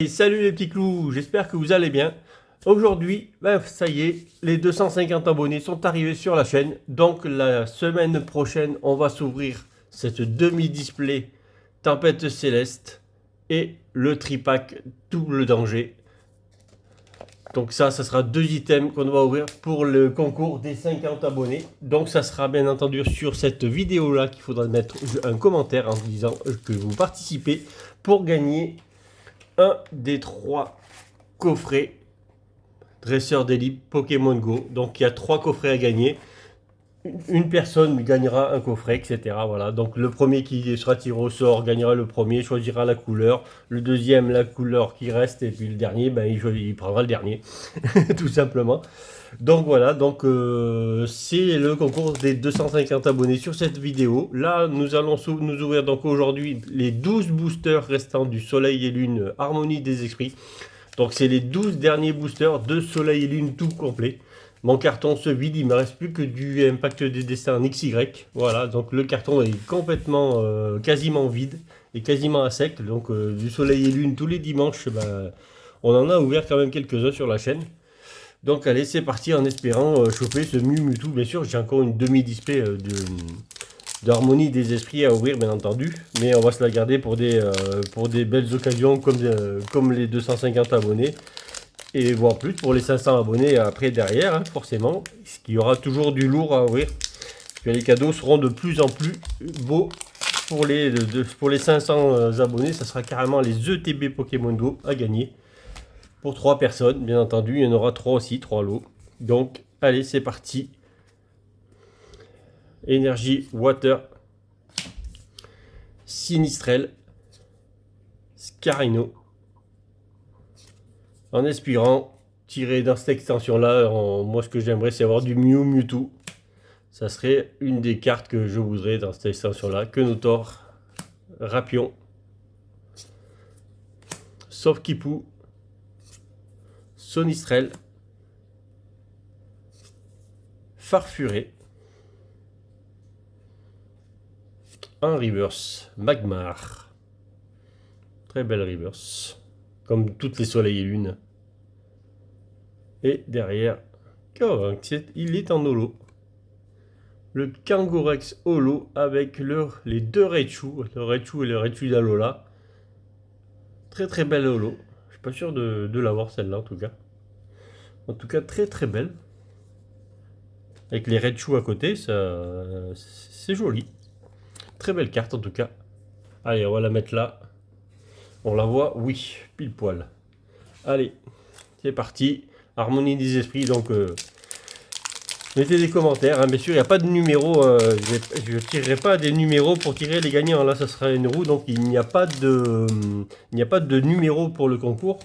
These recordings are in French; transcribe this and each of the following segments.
Et salut les petits clous, j'espère que vous allez bien. Aujourd'hui, ça y est, les 250 abonnés sont arrivés sur la chaîne. Donc la semaine prochaine, on va s'ouvrir cette demi-display Tempête Céleste et le tripack Double Danger. Donc ça sera deux items qu'on va ouvrir pour le concours des 50 abonnés. Donc ça sera bien entendu sur cette vidéo là qu'il faudra mettre un commentaire en disant que vous participez pour gagner un des 3 coffrets dresseur d'élite Pokémon Go. Donc il y a 3 coffrets à gagner. Une personne gagnera un coffret, etc. Voilà. Donc le premier qui sera tiré au sort gagnera le premier, choisira la couleur. Le deuxième, la couleur qui reste. Et puis le dernier, il prendra le dernier. Tout simplement. Donc voilà, c'est le concours des 250 abonnés sur cette vidéo. Là, nous allons nous ouvrir donc aujourd'hui les 12 boosters restants du Soleil et Lune Harmonie des Esprits. Donc c'est les 12 derniers boosters de Soleil et Lune tout complet. Mon carton se vide, il ne me reste plus que du Impact des Destins XY. Voilà, donc le carton est complètement, quasiment vide et quasiment à sec. Donc du Soleil et Lune tous les dimanches, on en a ouvert quand même quelques-uns sur la chaîne. Donc allez, c'est parti en espérant choper ce Mewtwo. Bien sûr, j'ai encore une demi-display d'harmonie des esprits à ouvrir, bien entendu. Mais on va se la garder pour des belles occasions comme les 250 abonnés. Et voire plus pour les 500 abonnés après derrière, hein, forcément. Parce qu'il y aura toujours du lourd à ouvrir. Puis les cadeaux seront de plus en plus beaux. Pour les 500 abonnés, ça sera carrément les ETB Pokémon Go à gagner. Pour 3 personnes, bien entendu, il y en aura 3 aussi, 3 lots. Donc, allez, c'est parti. Énergie, Water, Sinistrel, Scarino. En espérant tirer dans cette extension-là, moi ce que j'aimerais c'est avoir du Mewtwo. Ça serait une des cartes que je voudrais dans cette extension-là. Kenotor, Rapion, Sauf-Kipu, Sonistrel, Farfuré, un reverse, Magmar. Très belle reverse. Comme toutes les soleils et lunes. Et derrière, Korax, il est en holo. Le Kangorex holo avec les deux Raichu, le Raichu et le Raichu d'Alola. Très très belle holo. Je suis pas sûr de l'avoir celle-là en tout cas. En tout cas très très belle. Avec les Raichu à côté, c'est joli. Très belle carte en tout cas. Allez, on va la mettre là. On la voit, oui, pile poil. Allez, c'est parti. Harmonie des esprits, donc mettez des commentaires. Hein. Bien sûr, il n'y a pas de numéro. Je ne tirerai pas des numéros pour tirer les gagnants. Là, ça sera une roue, donc il n'y a pas de numéro pour le concours.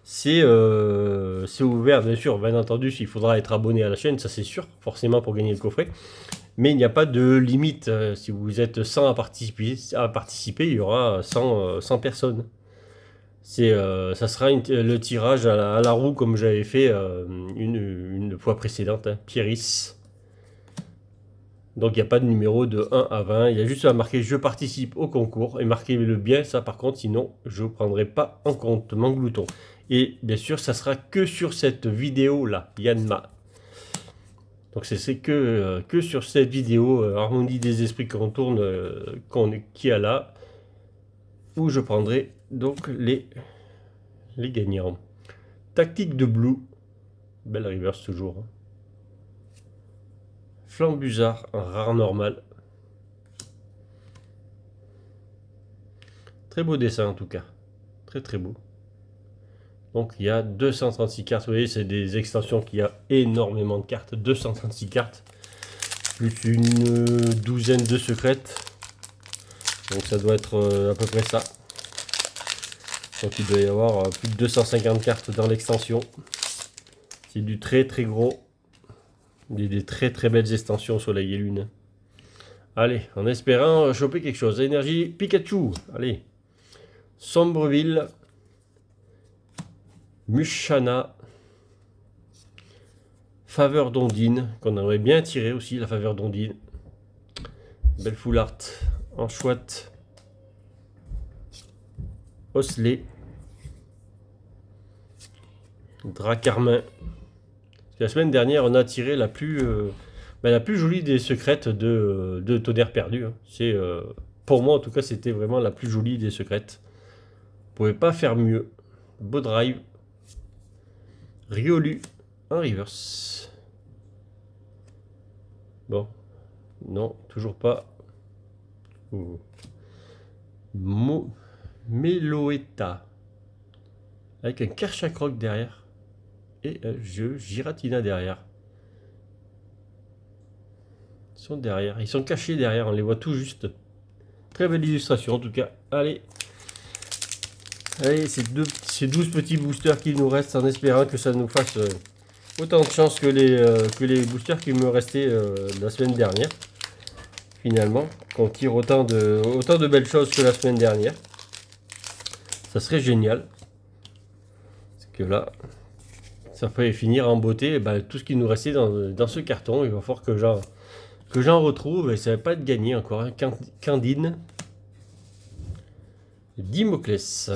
C'est ouvert, bien sûr. Bien entendu, il faudra être abonné à la chaîne, ça c'est sûr, forcément pour gagner le coffret. Mais il n'y a pas de limite. Si vous êtes 100 à participer, il y aura 100 personnes. Ça sera le tirage à la roue comme j'avais fait une fois précédente, hein, Pieris. Donc il n'y a pas de numéro de 1 à 20, il y a juste à marquer je participe au concours et marquez-le bien ça par contre, sinon je ne prendrai pas en compte Manglouton. Et bien sûr ça sera que sur cette vidéo là, Yanma. Donc c'est que sur cette vidéo Harmonie des esprits qu'on tourne, qui a là, où je prendrai donc les gagnants. Tactique de Blue, belle reverse toujours. Flambuzard, un rare normal. Très beau dessin en tout cas. Très très beau. Donc il y a 236 cartes. Vous voyez, c'est des extensions qui a énormément de cartes. 236 cartes. Plus une douzaine de secrètes. Donc ça doit être à peu près ça. Donc il doit y avoir plus de 250 cartes dans l'extension. C'est du très très gros. Des très très belles extensions Soleil et Lune. Allez, en espérant choper quelque chose. Énergie Pikachu. Allez. Sombreville. Mushana. Faveur d'Ondine. Qu'on aurait bien tiré aussi, la faveur d'Ondine. Belle full art. En chouette. Osley. Dracarmin. La semaine dernière, on a tiré la plus jolie des secrètes de Tonnerre Perdu. Hein. C'est, pour moi, en tout cas, c'était vraiment la plus jolie des secrètes. Vous pouvez pas faire mieux. Beau drive. Riolu en reverse. Bon. Non, toujours pas. Oh. Meloetta. Avec un Kershakroc derrière. Et un jeu Giratina derrière. Ils sont derrière. Ils sont cachés derrière. On les voit tout juste. Très belle illustration en tout cas. Allez. Allez, ces 12 petits boosters qui nous restent en espérant que ça nous fasse autant de chance que les boosters qui me restaient la semaine dernière. Finalement, qu'on tire autant de belles choses que la semaine dernière. Ça serait génial. Parce que là, ça pourrait finir en beauté. Ben, tout ce qui nous restait dans ce carton, il va falloir que j'en retrouve. Et ça va pas être gagné encore. Hein. Candine. Dimoclès.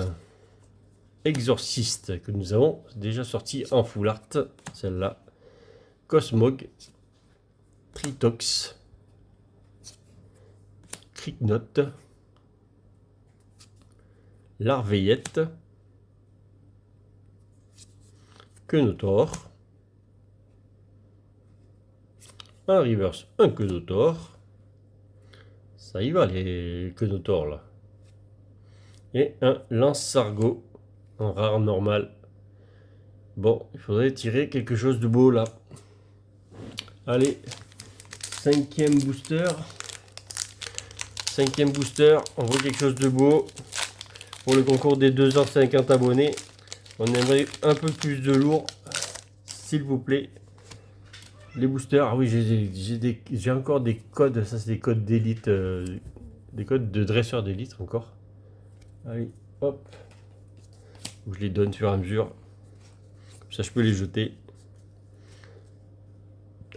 Exorciste que nous avons déjà sorti en full art. Celle-là. Cosmog. Tritox. Cricknote. Larveillette. Quenotor. Un reverse, un Quenotor. Ça y va les Quenotor là. Et un Lance-Sargot en rare normal. Bon, il faudrait tirer quelque chose de beau là. Allez, cinquième booster. Cinquième booster, on voit quelque chose de beau. Pour le concours des 250 abonnés, on aimerait un peu plus de lourd, s'il vous plaît. Les boosters, ah oui, j'ai encore des codes, ça c'est des codes d'élite, des codes de dresseur d'élite encore. Allez, hop, je les donne sur à mesure, comme ça je peux les jeter.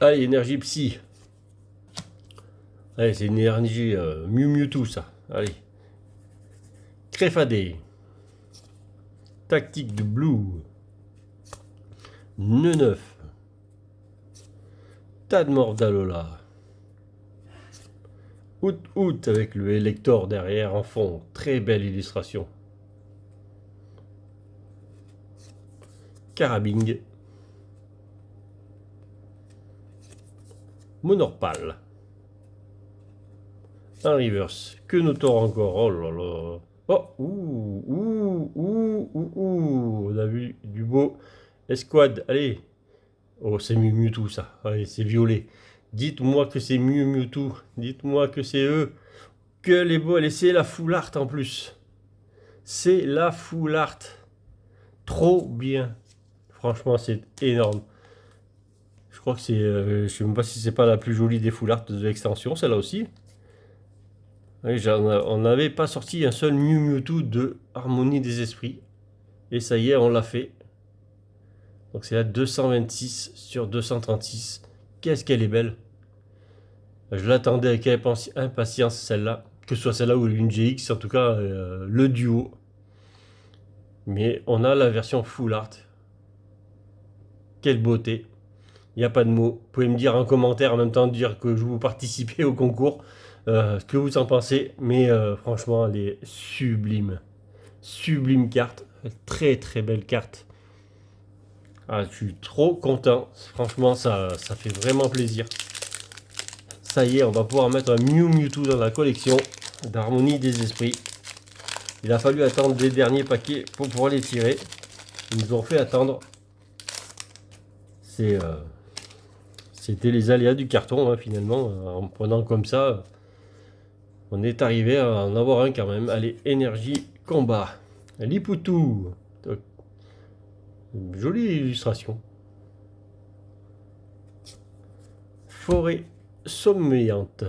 Allez, énergie psy. Allez, c'est une énergie Mewtwo ça. Allez. Créfadé. Tactique de Blue. Neuf. Tadmordalola. Out avec le Elector derrière en fond. Très belle illustration. Carabing. Monorpal. Un reverse. Quenotor encore. Oh là là. Oh, on a vu du beau escouade. Allez. Oh, c'est Mewtwo ça. Allez, c'est violet. Dites-moi que c'est Mewtwo. Dites-moi que c'est eux. Que les beaux. Allez, c'est la full art en plus. C'est la full art. Trop bien. Franchement, c'est énorme. Je crois que c'est. Je sais même pas si c'est pas la plus jolie des full art de l'extension, celle-là aussi. Oui, on n'avait pas sorti un seul Mewtwo de Harmonie des Esprits. Et ça y est, on l'a fait. Donc c'est la 226 sur 236. Qu'est-ce qu'elle est belle. Je l'attendais avec impatience celle-là. Que ce soit celle-là ou une GX, en tout cas le duo. Mais on a la version full art. Quelle beauté. Il n'y a pas de mots. Vous pouvez me dire en commentaire en même temps dire que je vous participez au concours. Ce que vous en pensez. Mais franchement, elle est sublime. Sublime carte. Très très belle carte. Ah, je suis trop content. Franchement, ça fait vraiment plaisir. Ça y est, on va pouvoir mettre un Mewtwo dans la collection d'Harmonie des Esprits. Il a fallu attendre les derniers paquets pour pouvoir les tirer. Ils nous ont fait attendre. C'était les aléas du carton, hein, finalement. En prenant comme ça, on est arrivé à en avoir un quand même. Allez, énergie, combat. Lipoutou. Jolie illustration. Forêt sommeillante.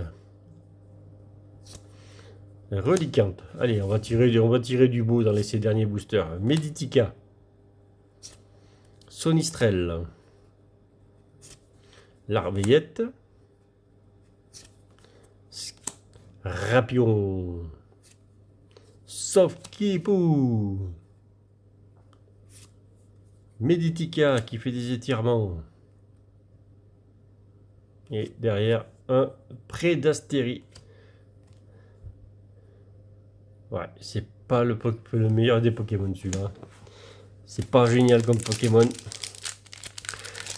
Reliquante. Allez, on va tirer du beau dans ces derniers boosters. Meditica. Sonistrel. Larveillette. Rapion. Sauf Kipou. Meditica qui fait des étirements. Et derrière, un Prédastérie. Ouais, c'est pas le meilleur des Pokémon celui-là. C'est pas génial comme Pokémon.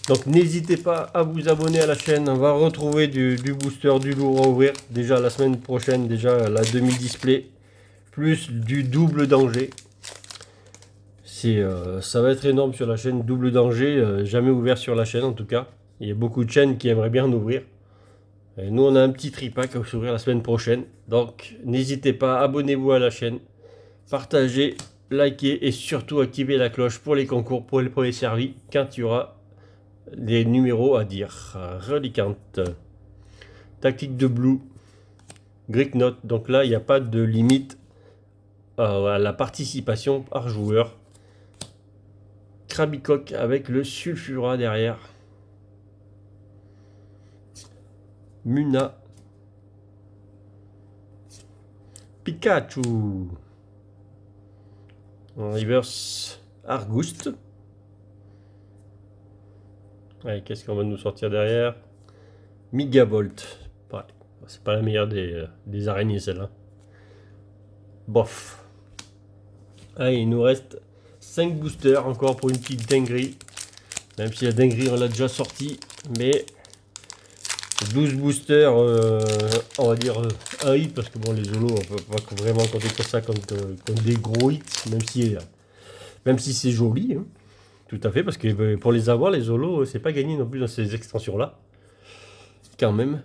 Donc n'hésitez pas à vous abonner à la chaîne. On va retrouver du booster, du lourd à ouvrir. Déjà la semaine prochaine, déjà la demi-display. Plus du double danger. Ça va être énorme sur la chaîne. Double danger, jamais ouvert sur la chaîne en tout cas. Il y a beaucoup de chaînes qui aimeraient bien en ouvrir. Et nous on a un petit tripack à s'ouvrir la semaine prochaine. Donc n'hésitez pas, abonnez-vous à la chaîne. Partagez, likez et surtout activez la cloche pour les concours, pour les premiers servis. Quand il y aura des numéros à dire. Relicante. Tactique de Blue. Greek Note. Donc là, il n'y a pas de limite à la participation par joueur. Krabicoque avec le Sulfura derrière. Muna. Pikachu. En reverse, Argouste. Allez, qu'est-ce qu'on va nous sortir derrière? Migavolt. Ouais, c'est pas la meilleure des araignées celle-là. Bof. Allez, il nous reste 5 boosters encore pour une petite dinguerie. Même si la dinguerie on l'a déjà sorti. Mais 12 boosters, on va dire un hit. Parce que bon, les zolos, on peut pas vraiment compter comme ça comme des gros hits. Même si c'est joli. Hein. Tout à fait, parce que pour les avoir, les zolos, c'est pas gagné non plus dans ces extensions-là. Quand même.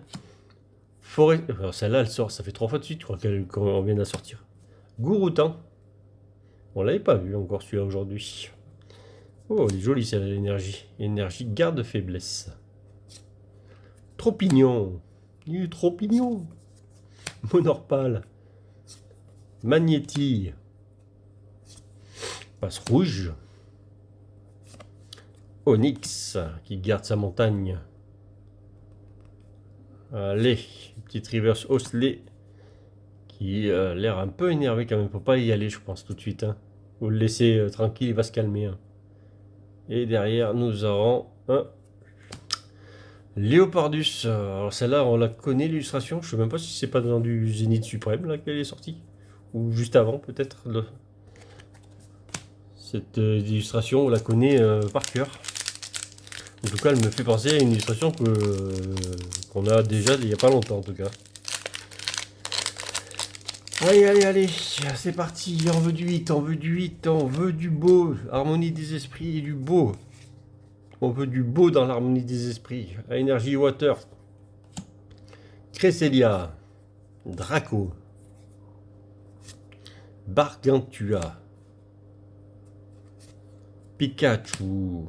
Forêt. Celle-là, elle sort, ça fait 3 fois de suite, je crois qu'on vient de la sortir. Gouroutan. On l'avait pas vu encore celui-là aujourd'hui. Oh, elle est jolie celle-là, l'énergie. Énergie, garde faiblesse. Tropignon. Il est Tropignon. Monorpal. Magnétille. Passe rouge. Onyx qui garde sa montagne. Allez, petite reverse Osley qui a l'air un peu énervé quand même. Faut pas y aller, je pense, tout de suite. Hein. Vous le laissez tranquille, il va se calmer. Hein. Et derrière, nous aurons un Léopardus. Alors celle-là, on la connaît l'illustration. Je sais même pas si c'est pas dans du Zénith Suprême là qu'elle est sortie. Ou juste avant, peut-être. Cette illustration, on la connaît par cœur. En tout cas, elle me fait penser à une illustration qu'on a déjà il n'y a pas longtemps, en tout cas. Allez, c'est parti. On veut du 8, on veut du 8, on veut du beau. Harmonie des esprits et du beau. On veut du beau dans l'harmonie des esprits. Énergie Water. Cresselia. Draco. Bargantua. Pikachu.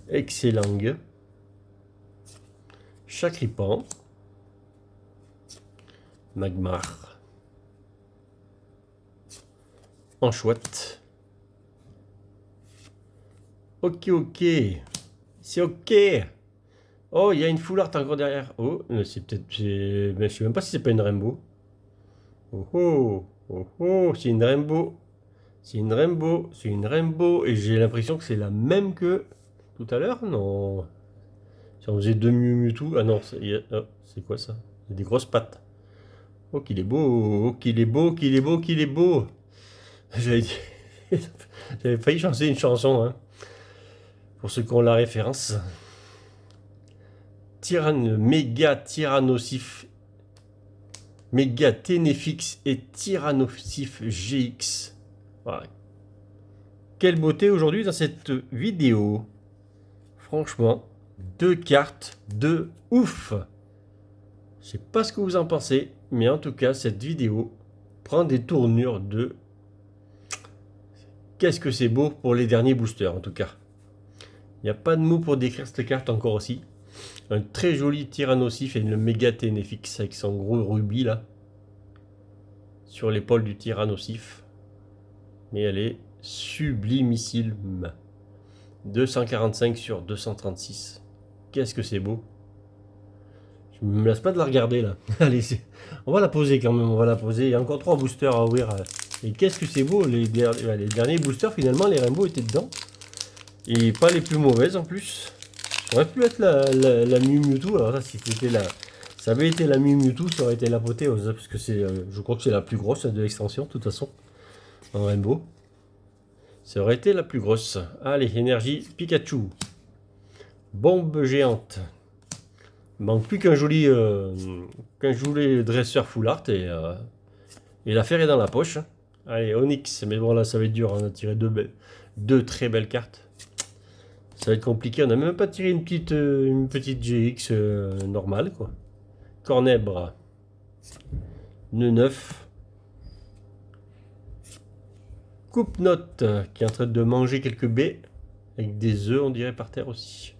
Excellent. Chacripan. Magmar. Enchouette. Ok. C'est ok. Oh, il y a une full art encore derrière. Oh, c'est peut-être... Mais je sais même pas si c'est pas une rainbow. Oh, c'est une rainbow. C'est une rainbow. Et j'ai l'impression que c'est la même que... Tout à l'heure, non. Si on faisait deux Mewtwo. Ah non, c'est quoi ça? Il y a des grosses pattes. Oh, qu'il est beau. J'avais failli chanter une chanson, hein. Pour ceux qui ont la référence. Méga Tyrannosif. Méga Ténéfix et Tyrannosif GX. Voilà. Quelle beauté aujourd'hui dans cette vidéo. Franchement, 2 cartes de ouf. Je sais pas ce que vous en pensez, mais en tout cas, cette vidéo prend des tournures de... Qu'est-ce que c'est beau pour les derniers boosters, en tout cas. Il n'y a pas de mots pour décrire cette carte encore aussi. Un très joli Tyrannosif et le méga Ténéfix avec son gros rubis là. Sur l'épaule du Tyrannosif. Mais elle est sublimissime. 245 sur 236. Qu'est-ce que c'est beau. Je me lasse pas de la regarder là. Allez, on va la poser quand même, on va la poser. Il y a encore 3 boosters à ouvrir. Et qu'est-ce que c'est beau, les derniers boosters finalement, les rainbows étaient dedans. Et pas les plus mauvaises en plus. Ça aurait pu être la Mew Mewtwo. Alors là, si c'était ça avait été la Mew Mewtwo, ça aurait été l'apothéose. Parce que c'est, je crois que c'est la plus grosse de l'extension, de toute façon. En Rainbow. Ça aurait été la plus grosse. Allez, énergie Pikachu. Bombe géante. Il manque plus qu'un joli dresseur full art et l'affaire est dans la poche. Allez, Onyx. Mais bon, là, ça va être dur. On a tiré deux très belles cartes. Ça va être compliqué. On n'a même pas tiré une petite GX normale, quoi. Cornèbre. Nœud 9. Coupe-note qui est en train de manger quelques baies. Avec des œufs, on dirait, par terre aussi.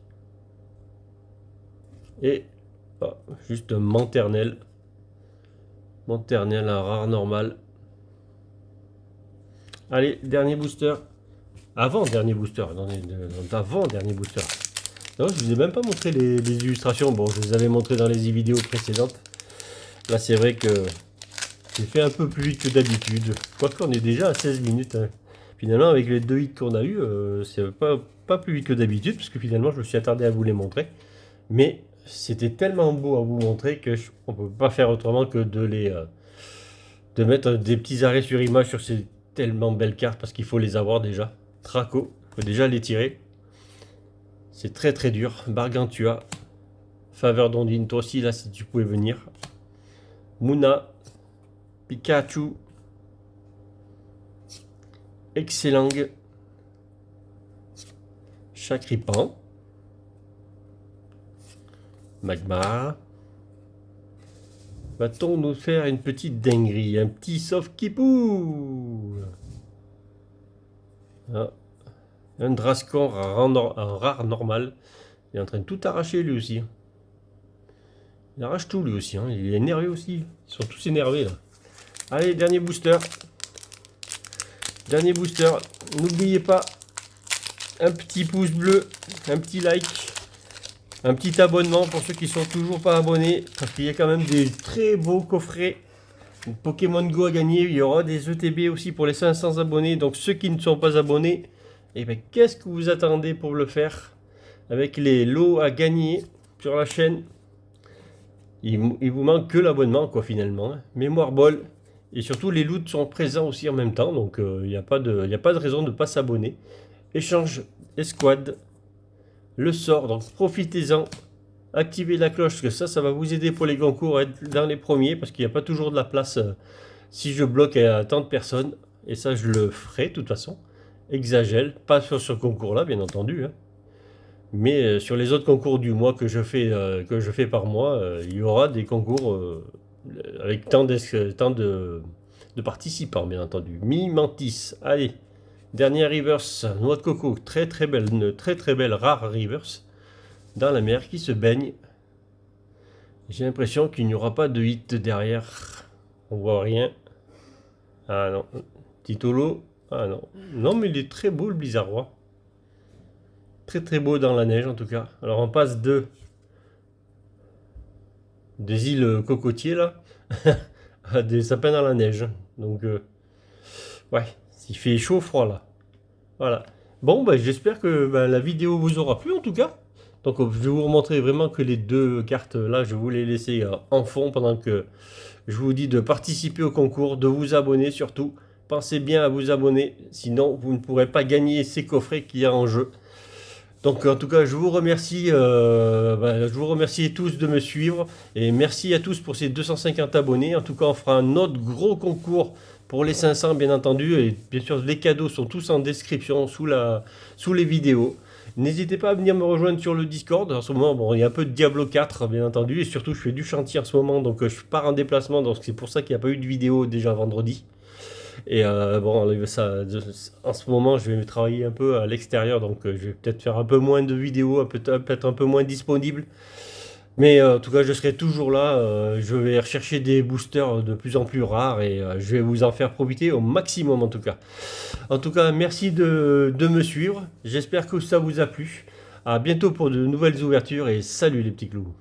Et juste un Manternel. Manternel, un rare normal. Allez, dernier booster. Avant-dernier booster. Avant-dernier booster. Non, je vous ai même pas montré les illustrations. Bon, je vous avais montré dans les vidéos précédentes. Là, c'est vrai que j'ai fait un peu plus vite que d'habitude. Quoique, on est déjà à 16 minutes. Hein. Finalement, avec les 2 hits qu'on a eu, c'est pas plus vite que d'habitude. Parce que finalement, je me suis attardé à vous les montrer. Mais c'était tellement beau à vous montrer qu'on ne peut pas faire autrement que de mettre des petits arrêts sur image sur ces tellement belles cartes. Parce qu'il faut les avoir déjà. Traco, il faut déjà les tirer. C'est très très dur. Bargantua. Faveur d'Ondine, toi aussi là si tu pouvais venir. Muna. Pikachu. Excellent. Chakripan. Magmar. Va-t-on nous faire une petite dinguerie? Un petit sauf Kipou. Ah. Un Drascon un rare normal. Il est en train de tout arracher lui aussi. Il arrache tout lui aussi. Hein. Il est énervé aussi. Ils sont tous énervés là. Allez, dernier booster. Dernier booster. N'oubliez pas un petit pouce bleu, un petit like, un petit abonnement pour ceux qui sont toujours pas abonnés. Parce qu'il y a quand même des très beaux coffrets Pokémon Go à gagner. Il y aura des ETB aussi pour les 500 abonnés. Donc ceux qui ne sont pas abonnés, et bien qu'est-ce que vous attendez pour le faire? Avec les lots à gagner sur la chaîne, il vous manque que l'abonnement quoi finalement. Mémoire Ball et surtout les loots sont présents aussi en même temps, donc il n'y a pas de raison de ne pas s'abonner. Échange escouade, le sort, donc profitez-en. Activez la cloche, parce que ça va vous aider pour les concours à être dans les premiers, parce qu'il n'y a pas toujours de la place si je bloque à tant de personnes, et ça je le ferai de toute façon. Exagèle, pas sur ce concours-là, bien entendu. Hein. Mais sur les autres concours du mois que je fais par mois, il y aura des concours avec tant de participants, bien entendu. Mi-Mantis, allez. Dernière reverse, noix de coco, très très belle, une très très belle rare reverse. Dans la mer qui se baigne. J'ai l'impression qu'il n'y aura pas de hit derrière. On voit rien. Ah non. Titolo. Ah non. Non, mais il est très beau le Blizzard. Très très beau dans la neige en tout cas. Alors on passe des îles cocotiers là à des sapins dans la neige. Donc ouais, il fait chaud froid là. Voilà. Bon, bah, j'espère que la vidéo vous aura plu en tout cas. Donc je vais vous montrer vraiment que les deux cartes là, je vous les laisser en fond pendant que je vous dis de participer au concours, de vous abonner surtout. Pensez bien à vous abonner, sinon vous ne pourrez pas gagner ces coffrets qu'il y a en jeu. Donc en tout cas, je vous remercie tous de me suivre et merci à tous pour ces 250 abonnés. En tout cas, on fera un autre gros concours pour les 500 bien entendu et bien sûr les cadeaux sont tous en description sous les vidéos. N'hésitez pas à venir me rejoindre sur le Discord. En ce moment, bon, il y a un peu de Diablo 4 bien entendu et surtout je fais du chantier en ce moment donc je pars en déplacement donc c'est pour ça qu'il n'y a pas eu de vidéo déjà vendredi. Et bon, ça, en ce moment, je vais travailler un peu à l'extérieur, donc je vais peut-être faire un peu moins de vidéos, peut-être un peu moins disponible. Mais en tout cas, je serai toujours là. Je vais rechercher des boosters de plus en plus rares et je vais vous en faire profiter au maximum en tout cas. En tout cas, merci de me suivre. J'espère que ça vous a plu. À bientôt pour de nouvelles ouvertures et salut les petits clous.